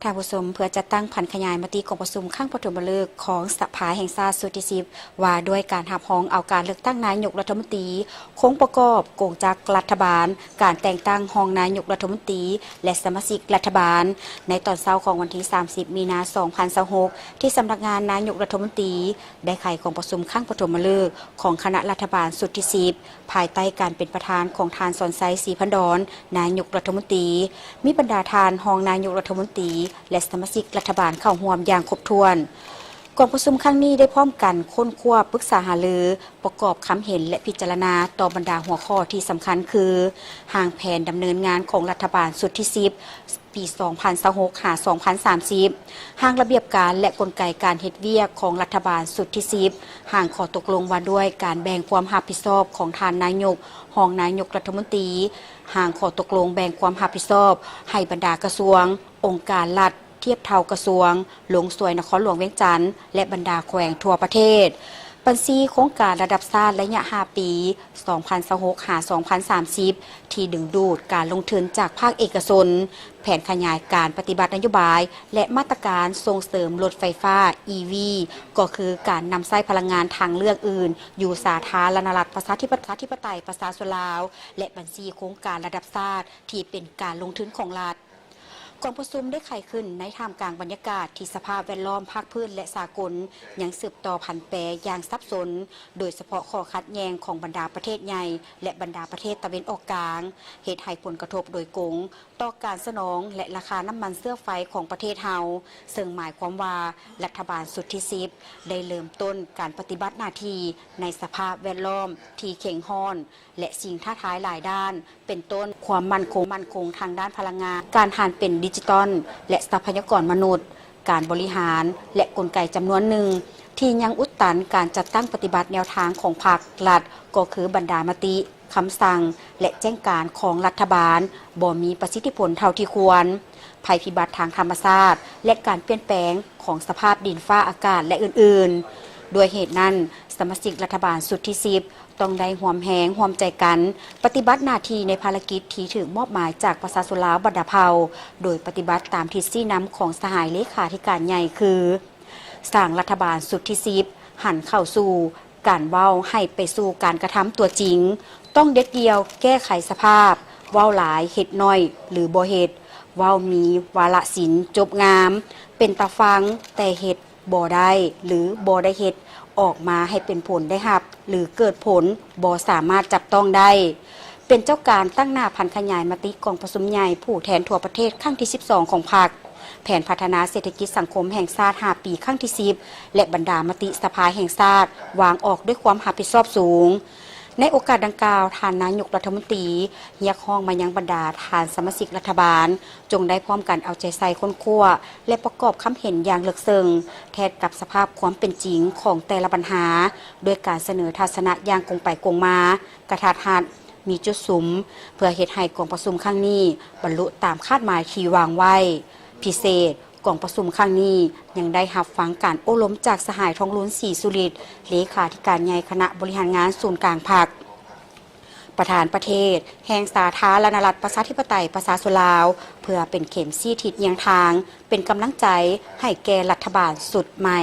ทางประชุมเพื่อจัดตั้งผันขยายมติของประชุมข้างปฐมฤกษ์ของสภาแห่งชาติสุดที่10ว่าด้วยการหับห้องเอาการเลือกตั้งนายกรัฐมนตรีโค้งประกอบโกงจากรัฐบาลการแต่งตั้งห้องนายกรัฐมนตรีและสมาชิกรัฐบาลในตอนเช้าของวันที่30มีนาคม2026ที่สำนักงานนายกรัฐมนตรีได้ไขของประชุมข้างปฐมฤกษ์ของคณะรัฐบาลสุดที่10ภายใต้การเป็นประธานของทานสอนไซศรีพันดรนายกรัฐมนตรีมีบรรดาทานห้องนายกรัฐมนตรีและสมาชิกรัฐบาลเข้าร่วมอย่างครบถ้วนกองประชุมครั้งนี้ได้พร้อมกันค้นคว้าปรึกษาหารือประกอบคำเห็นและพิจารณาต่อบรรดาหัวข้อที่สำคัญคือห่างแผนดำเนินงานของรัฐบาลสุดที่10ปี2026 2030ห่างระเบียบการและกลไกการเฮ็ดเวียกของรัฐบาลสุดที่10ห่างข้อตกลงว่าด้วยการแบ่งความรับผิดชอบของทานนายกรองนายกรัฐมนตรีห่างข้อตกลงแบ่งความรับผิดชอบให้บรรดากระทรวงองค์การรัฐเทียบเท่ากระทรวงหลวงสวยนครหลวงเวียงจันทร์และบรรดาแขวงทั่วประเทศบัญชีโครงการระดับชาติระยะ5ปี2026-2030ที่ดึงดูดการลงทุนจากภาคเอกชนแผนขยายการปฏิบัตินโยบายและมาตรการส่งเสริมรถไฟฟ้า EV ก็คือการนำใช้พลังงานทางเลือกอื่นอยู่สาธารณรัฐประชาธิปไตยประชาชนลาวและบัญชีโครงการระดับชาติที่เป็นการลงทุนของรัฐกองประชุมได้ไขขึ้นในท่ามกลางบรรยากาศที่สภาพแวดล้อมภาคพื้นและสากลยังสืบต่อผันแปรอย่างซับซ้อนโดยเฉพาะข้อขัดแย้งของบรรดาประเทศใหญ่และบรรดาประเทศตะวันออกกลางเหตุให้ผลกระทบโดยกงต่อการสนองและราคาน้ำมันเสื้อไฟของประเทศเฮาซึ่งหมายความว่ารัฐบาลสุดที่10ได้เริ่มต้นการปฏิบัติหน้าที่ในสภาพแวดล้อมที่เข่งห้อนและสิ่งท้าทายหลายด้านเป็นต้นความมั่นคงทางด้านพลังงานการหันเป็นดิจิตอลและทรัพยากรมนุษย์การบริหารและกลไกจำนวนหนึ่งที่ยังอุดตันการจัดตั้งปฏิบัติแนวทางของภาครัฐก็คือบรรดามติคำสั่งและแจ้งการของรัฐบาลบ่มีประสิทธิผลเท่าที่ควรภัยพิบัติทางธรรมชาติและการเปลี่ยนแปลงของสภาพดินฟ้าอากาศและอื่นๆด้วยเหตุนั้นสมาชิกรัฐบาลสุดที่10ต้องได้ห่วมแหงห่วมใจกันปฏิบัติหน้าที่ในภารกิจที่ถึงมอบหมายจากประชาชนลาวบรรดาเผ่าโดยปฏิบัติตามทิศชี้นำของสหายเลขาธิการใหญ่คือสร้างรัฐบาลสุดที่10หันเข้าสู่การเว้าให้ไปสู่การกระทำตัวจริงต้องเด็ดเดียวแก้ไขสภาพเว้าหลายเฮ็ดน้อยหรือบ่เฮ็ดเว้ามีวาระศิลป์จบงามเป็นตาฟังแต่เฮ็ดบ่ได้หรือบ่ได้เฮ็ดออกมาให้เป็นผลได้รับหรือเกิดผลบ่สามารถจับต้องได้เป็นเจ้าการตั้งหน้าพันขยายมติกองประชุมใหญ่ผู้แทนทั่วประเทศครั้งที่12ของพรรคแผนพัฒนาเศรษฐกิจสังคมแห่งชาติ5ปีครั้งที่10และบรรดามติสภาแห่งชาติวางออกด้วยความรับผิดชอบสูงในโอกาสดังกล่าวทานนายกรัฐมนตรีเรียกร้องมายังบรรดาทานสมาชิกรัฐบาลจงได้พร้อมกันเอาใจใส่ค้นคว้าและประกอบคำเห็นอย่างลึกซึ้งแทนกับสภาพความเป็นจริงของแต่ละปัญหาโดยการเสนอทัศนะอย่างกงไปกงมากระทัดรัดมีจุดสุมเพื่อเหตุให้กองประชุมครั้งนี้บรรลุตามคาดหมายที่วางไว้พิเศษกองประชุมครั้งนี้ยังได้รับฟังการโอ้ล้มจากสหายทองลุ้นศรีสุริตเลขาธิการใหญ่คณะบริหารงานศูนย์กลางพรรคประธานประเทศแห่งสาธารณรัฐประชาธิปไตยประชาชนลาวเพื่อเป็นเข็มชี้ทิศเยียงทางเป็นกำลังใจให้แก่รัฐบาลสุดใหม่